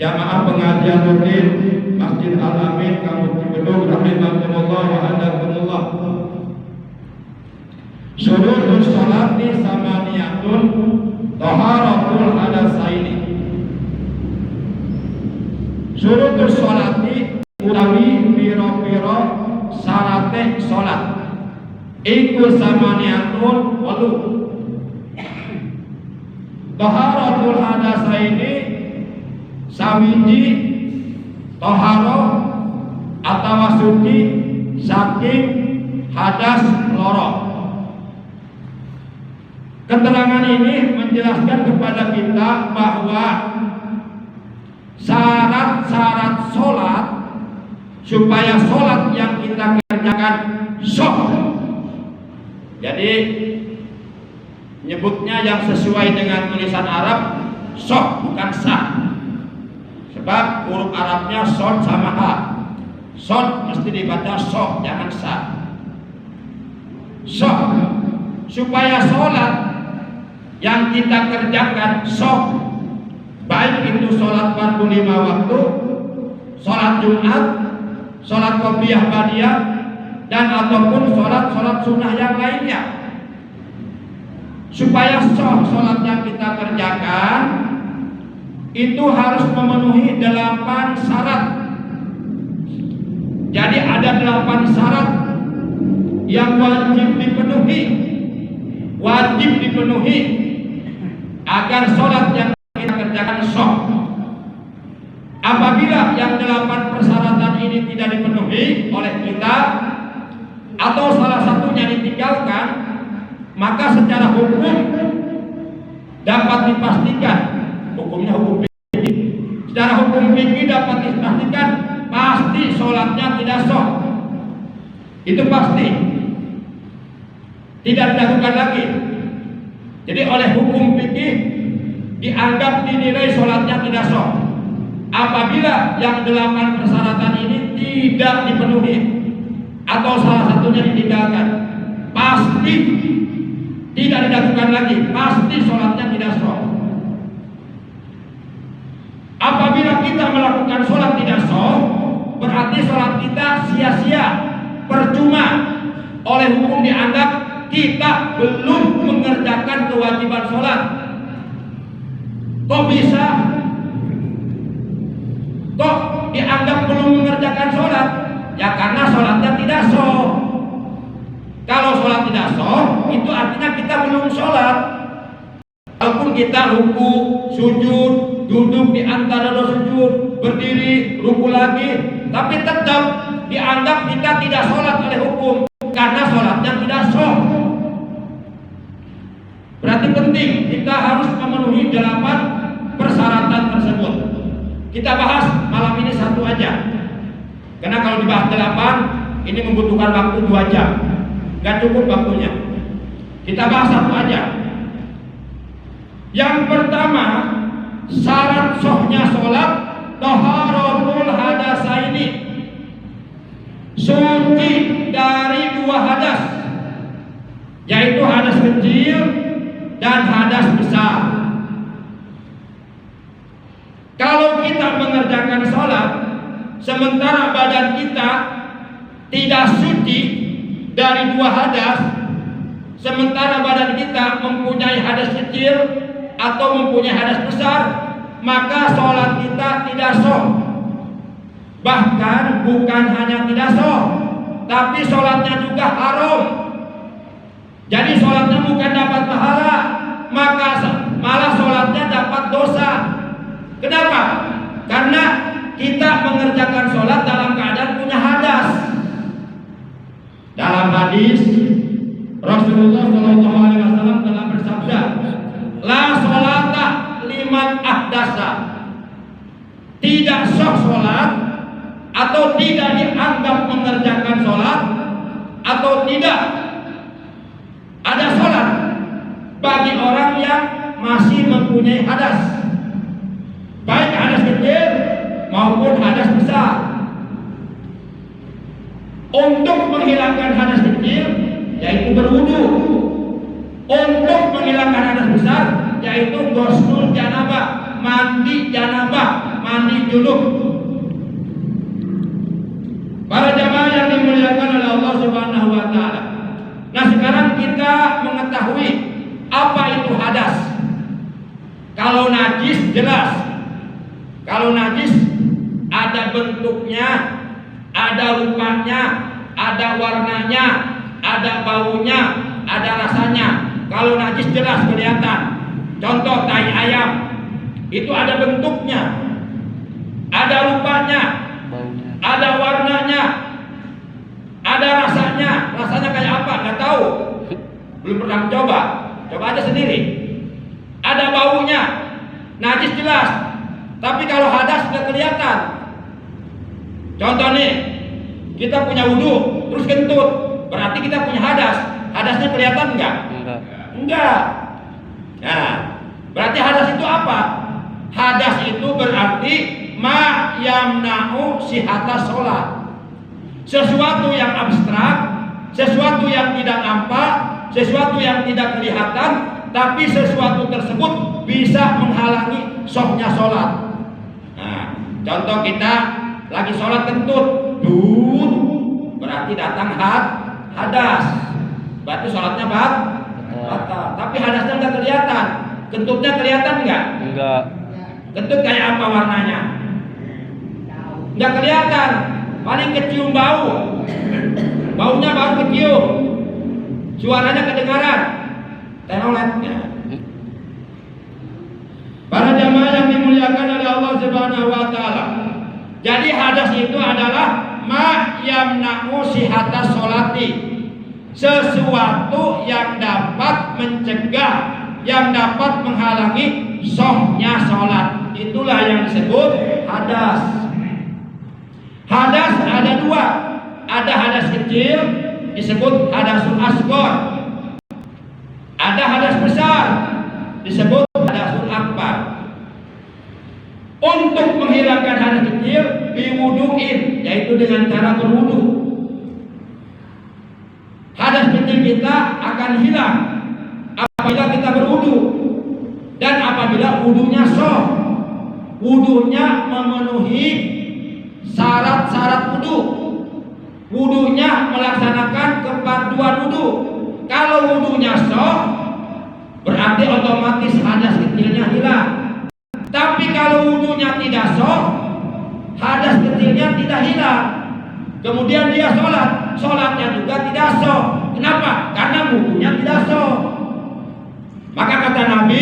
Jamaah pengajian rutin Masjid Al-Amin Kampung Cibedug rahimakumullah wa a'adakumullah. Syurutus sholati samaniyatun taharatul hadasaini. Syurutus sholati utawi pira-pira syarate salat iku samaniyatun walu. Taharatul hadasaini sawiji toharo atau suci saking hadas loro. Keterangan ini menjelaskan kepada kita bahwa syarat-syarat sholat supaya sholat yang kita kerjakan sah. Jadi nyebutnya yang sesuai dengan tulisan Arab sah, bukan sah. Sebab huruf Arabnya sod sama ha. Sod mesti dibaca sod, jangan sah. Sod supaya sholat yang kita kerjakan sod, baik itu sholat fardu 5 waktu, sholat Jumat, sholat qobliyah ba'diyah, dan ataupun sholat sunnah yang lainnya. Supaya sah sholat yang kita kerjakan itu harus memenuhi 8 syarat. Jadi ada 8 syarat yang wajib dipenuhi wajib dipenuhi agar sholat yang kita kerjakan sah. Apabila yang 8 persyaratan ini tidak dipenuhi oleh kita atau salah satunya ditinggalkan, maka secara hukum dapat dipastikan, hukumnya hukum fikih. Secara hukum fikih dapat dipastikan pasti sholatnya tidak sah. Itu pasti tidak dilakukan lagi. Jadi oleh hukum fikih dianggap dinilai sholatnya tidak sah apabila yang 8 persyaratan ini tidak dipenuhi atau salah satunya ditinggalkan. Pasti tidak dilakukan lagi, pasti sholatnya tidak sah. Apabila kita melakukan sholat tidak sah, berarti sholat kita sia-sia, percuma. Oleh hukum dianggap kita belum mengerjakan kewajiban sholat. Kok bisa? Kok dianggap belum mengerjakan sholat? Ya karena sholatnya tidak sah. Kalau sholat tidak sah, itu artinya kita belum sholat. Walaupun kita ruku, sujud, duduk di antara dua sujud, berdiri, ruku lagi, tapi tetap dianggap kita tidak sholat oleh hukum karena sholatnya tidak sah. Berarti penting kita harus memenuhi 8 persyaratan tersebut. Kita bahas malam ini satu aja, karena kalau dibahas 8 ini membutuhkan waktu 2 jam, gak cukup waktunya. Kita bahas satu aja. Yang pertama, syarat sahnya sholat taharatul hadasaini, suci dari 2 hadas, yaitu hadas kecil dan hadas besar. Kalau kita mengerjakan sholat sementara badan kita tidak suci dari 2 hadas, sementara badan kita mempunyai hadas kecil atau mempunyai hadas besar, maka sholat kita tidak sah. Bahkan bukan hanya tidak sah, tapi sholatnya juga haram. Jadi sholatnya bukan dapat pahala, maka malah sholatnya dapat dosa. Kenapa? Karena kita mengerjakan sholat dalam keadaan punya hadas. Dalam hadis Rasulullah SAW telah bersabda, la sholata liman ahdasa, tidak sah sholat atau tidak dianggap mengerjakan sholat atau tidak ada sholat bagi orang yang masih mempunyai hadas, baik hadas kecil maupun hadas besar. Untuk menghilangkan hadas kecil yaitu berwudu, untuk menghilangkan hadas besar yaitu ghuslul janabah, mandi janabah, mandi junub. Para jamaah yang dimuliakan oleh Allah Subhanahu wa taala. Nah, sekarang kita mengetahui apa itu hadas. Kalau najis jelas. Kalau najis ada bentuknya, ada rupanya, ada warnanya, ada baunya, ada rasanya. Kalau najis jelas kelihatan. Contoh tai ayam, itu ada bentuknya, ada rupanya, ada warnanya, ada rasanya. Rasanya kayak apa? Nggak tahu, belum pernah coba. Coba aja sendiri. Ada baunya, najis jelas. Tapi kalau hadas sudah kelihatan. Contoh nih, kita punya wudhu terus kentut, berarti kita punya hadas. Hadasnya kelihatan enggak? Enggak. Nah, berarti hadas itu apa? Hadas itu berarti ma yamna'u sihata sholat. Sesuatu yang abstrak, sesuatu yang tidak nampak, sesuatu yang tidak kelihatan, tapi sesuatu tersebut bisa menghalangi sahnya sholat. Nah, contoh kita lagi sholat kentut, berarti datang hadas, berarti sholatnya batal. Tapi hadasnya nggak kelihatan, kentutnya kelihatan nggak? Enggak. Kentut kayak apa warnanya? Nggak kelihatan, paling kecium bau, baunya baru kecium, suaranya kedengaran, tenoletnya. Para jamaah yang dimuliakan oleh Allah Subhanahu wa taala. Jadi hadas itu adalah ma yamna'u sihatas sholati. Sesuatu yang dapat mencegah, yang dapat menghalangi sahnya sholat. Itulah yang disebut hadas. Hadas ada dua. Ada hadas kecil disebut hadasul asghar. Ada hadas besar disebut hadasul akbar. Untuk menghilangkan hadas kecil biwuduin, yaitu dengan cara berwudu. Hadas kecil kita akan hilang apabila kita berwudu dan apabila wudunya sah. Wudunya memenuhi syarat-syarat wudu. Wudunya melaksanakan kefarduan wudu. Kalau wudunya sah, berarti otomatis hadas kecilnya hilang. Tapi kalau wudunya tidak sah, hadas kecilnya tidak hilang. Kemudian dia sholat, sholatnya juga tidak sah. Kenapa? Karena wudunya tidak sah. Maka kata Nabi,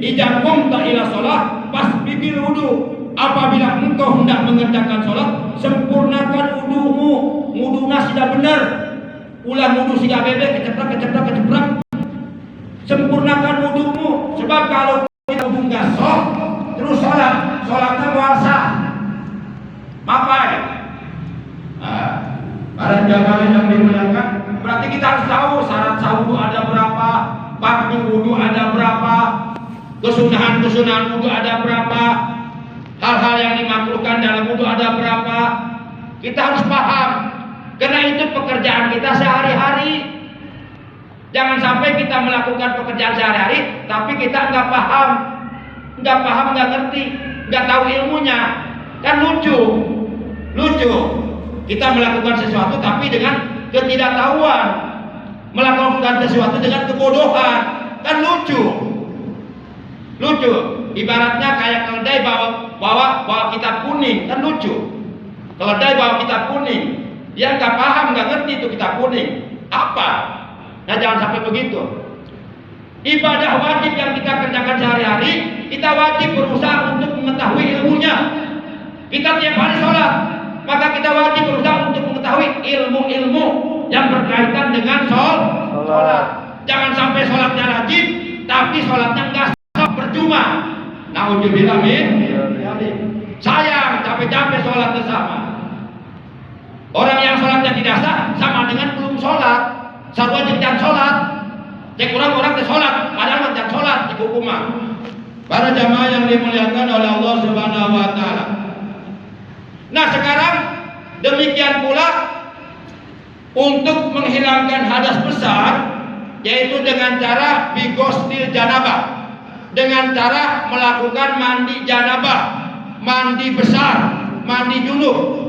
idza qumta ila sholat fasbiqil wudu. Apabila engkau hendak mengerjakan sholat, sempurnakan wudumu. Wudunya sudah benar. Ulang wudu siga bebek, keceprek. Sempurnakan wudumu. Sebab kalau wudu enggak sah, terus sholatnya puasa. Mapai. Para jamaah yang dimuliakan, berarti kita harus tahu syarat sah wudu ada berapa, fardu wudu ada berapa, kesunahan wudu ada berapa, hal-hal yang dimakruhkan dalam wudu ada berapa. Kita harus paham, karena itu pekerjaan kita sehari-hari. Jangan sampai kita melakukan pekerjaan sehari-hari, tapi kita nggak paham, nggak ngerti, nggak tahu ilmunya. Kan lucu. Kita melakukan sesuatu tapi dengan ketidaktahuan, melakukan sesuatu dengan kebodohan. Kan lucu. Ibaratnya kayak keledai bawa kitab kuning, kan lucu. Keledai bawa kitab kuning, dia nggak paham, nggak ngerti itu kitab kuning apa. Nah, jangan sampai begitu. Ibadah wajib yang kita kerjakan sehari-hari, kita wajib berusaha untuk mengetahui ilmunya. Kita tiap hari sholat, maka kita wajib berusaha untuk mengetahui ilmu-ilmu yang berkaitan dengan sholat. Jangan sampai sholatnya rajin, tapi sholatnya enggak sah, percuma. Nauzubillah min. Sayang, capek-capek sholatnya sama. Orang yang sholatnya tidak sah sama dengan belum sholat. Sarwa jangan sholat. Cek orang-orang ke sholat, padahal jangan sholat di hukumah. Para jamaah yang dimuliakan oleh Allah Subhanahu wa taala. Nah, sekarang demikian pula untuk menghilangkan hadas besar, yaitu dengan cara bigostil janabah, dengan cara melakukan mandi janabah, mandi besar, mandi junub.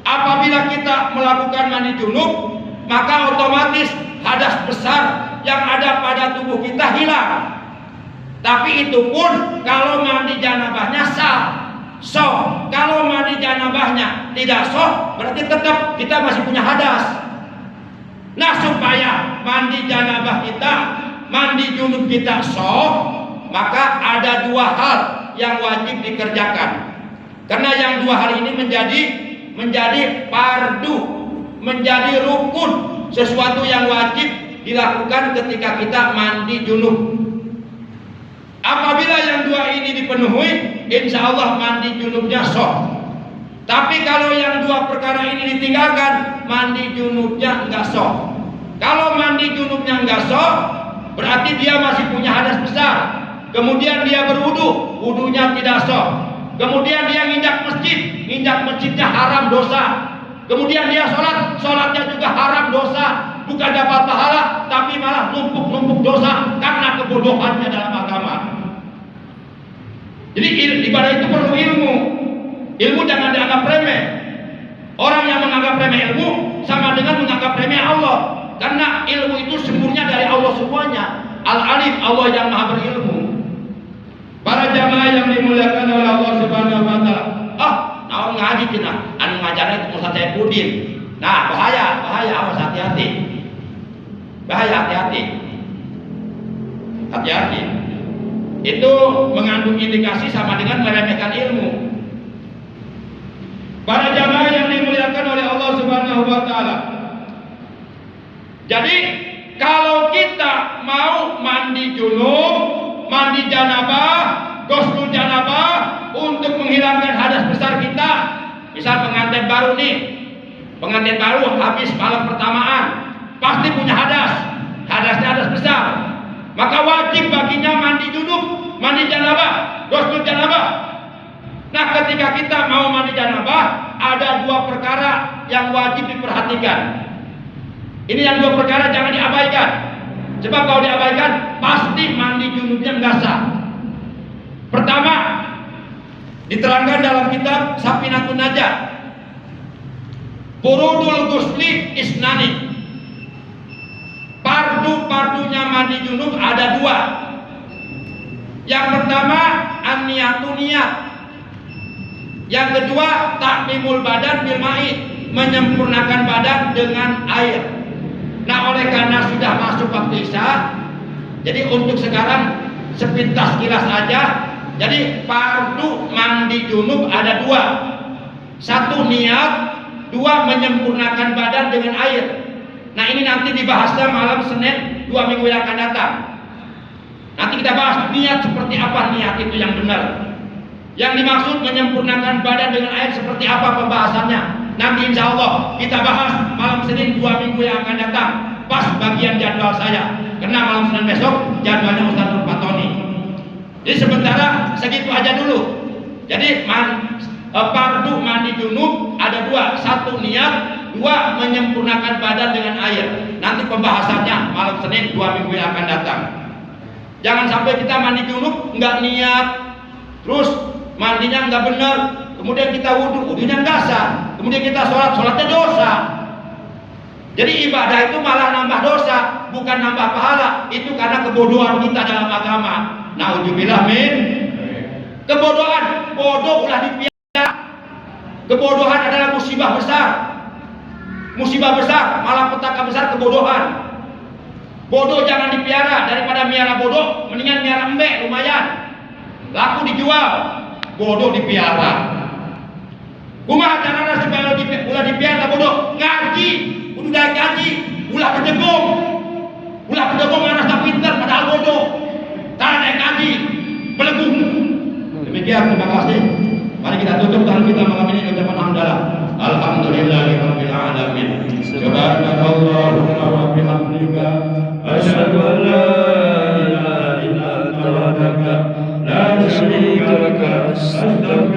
Apabila kita melakukan mandi junub, maka otomatis hadas besar yang ada pada tubuh kita hilang. Tapi itu pun kalau mandi janabahnya sah. Kalau mandi janabahnya tidak sah, berarti tetap kita masih punya hadas. Nah, supaya mandi janabah kita, mandi junub kita sah, maka ada dua hal yang wajib dikerjakan. Karena yang dua hal ini menjadi fardu, menjadi rukun, sesuatu yang wajib dilakukan ketika kita mandi junub. Apabila yang dua ini dipenuhi, insya Allah mandi junubnya sah. Tapi kalau yang dua perkara ini ditinggalkan, mandi junubnya enggak sah. Kalau mandi junubnya enggak sah, berarti dia masih punya hadas besar. Kemudian dia berwudu, wudunya tidak sah. Kemudian dia nginjak masjidnya haram dosa. Kemudian dia sholatnya juga haram dosa. Bukan dapat pahala, tapi malah numpuk dosa karena kebodohannya dalam agama. Jadi ibadah itu perlu ilmu. Ilmu jangan dianggap remeh. Orang yang menganggap remeh ilmu sama dengan menganggap remeh Allah. Karena ilmu itu sumbernya dari Allah semuanya. Al-Alim, Allah yang maha berilmu. Para jamaah yang dimuliakan oleh Allah Subhanahu wa taala. Naon ngaji cenah, anu ngajarna itu Ustaz Saipudin. Nah, bahaya, awas hati-hati. Bahaya, hati-hati. Hati-hati. Itu mengandung indikasi sama dengan meremehkan ilmu. Para jamaah yang dimuliakan oleh Allah Subhanahu wa taala. Jadi kalau kita mau mandi junub, mandi janabah, ghusl janabah untuk menghilangkan hadas besar kita, misal pengantin baru nih, pengantin baru habis malam pertamaan, pasti punya hadasnya hadas besar, maka wajib baginya mandi junub, mandi janabah, ghusl janabah. Nah, ketika kita mau mandi janabah, ada dua perkara yang wajib diperhatikan. Ini yang dua perkara jangan diabaikan. Sebab kalau diabaikan, pasti mandi junubnya nggak sah. Pertama, diterangkan dalam kitab Safinatun Najah, Furudul Ghusli Isnani. Fardu-fardunya mandi junub ada dua. Yang pertama, an-niyatu niyat. Yang kedua, takmimul badan bil ma'i, menyempurnakan badan dengan air. Nah, oleh karena sudah masuk waktu Isya, jadi untuk sekarang sepintas kilas aja. Jadi fardu mandi junub ada dua. Satu niat, dua menyempurnakan badan dengan air. Nah, ini nanti dibahasnya malam Senin 2 minggu yang akan datang. Nanti kita bahas niat seperti apa, niat itu yang benar. Yang dimaksud menyempurnakan badan dengan air seperti apa pembahasannya, nanti insya Allah kita bahas malam Senin 2 minggu yang akan datang, pas bagian jadwal saya. Karena malam Senin besok jadwalnya Ustaz Nur Fatoni. Jadi sementara segitu aja dulu. Jadi fardu mandi junub ada dua. Satu niat, dua menyempurnakan badan dengan air. Nanti pembahasannya malam Senin 2 minggu yang akan datang. Jangan sampai kita mandi junub nggak niat, terus mandinya nggak benar, kemudian kita wudunya nggak sah, kemudian kita sholatnya dosa. Jadi ibadah itu malah nambah dosa, bukan nambah pahala. Itu karena kebodohan kita dalam agama. Nauzubillah min. Kebodohan, bodoh ulah dipiara. Kebodohan adalah musibah besar. Musibah besar, malapetaka besar kebodohan. Bodoh jangan dipiara, daripada miara bodoh, mendingan miara embek lumayan. Laku dijual. Bodoh dipiara. Kumaha carana supaya ulah dipiara bodoh? Ngaji, kudu daek ngaji, ulah berdegung. Ulah berdegung rasa pintar padahal bodoh. Tara daek ngaji, belegung. Demikian, terima kasih. Mari kita tutup tangan kita malam ini dengan ucapan hamdalah. Alhamdulillahirabbil alamin. Subhanallahumma wa bihamdika asyhadu an la ilaha illa anta la syarika laka astaghfiruka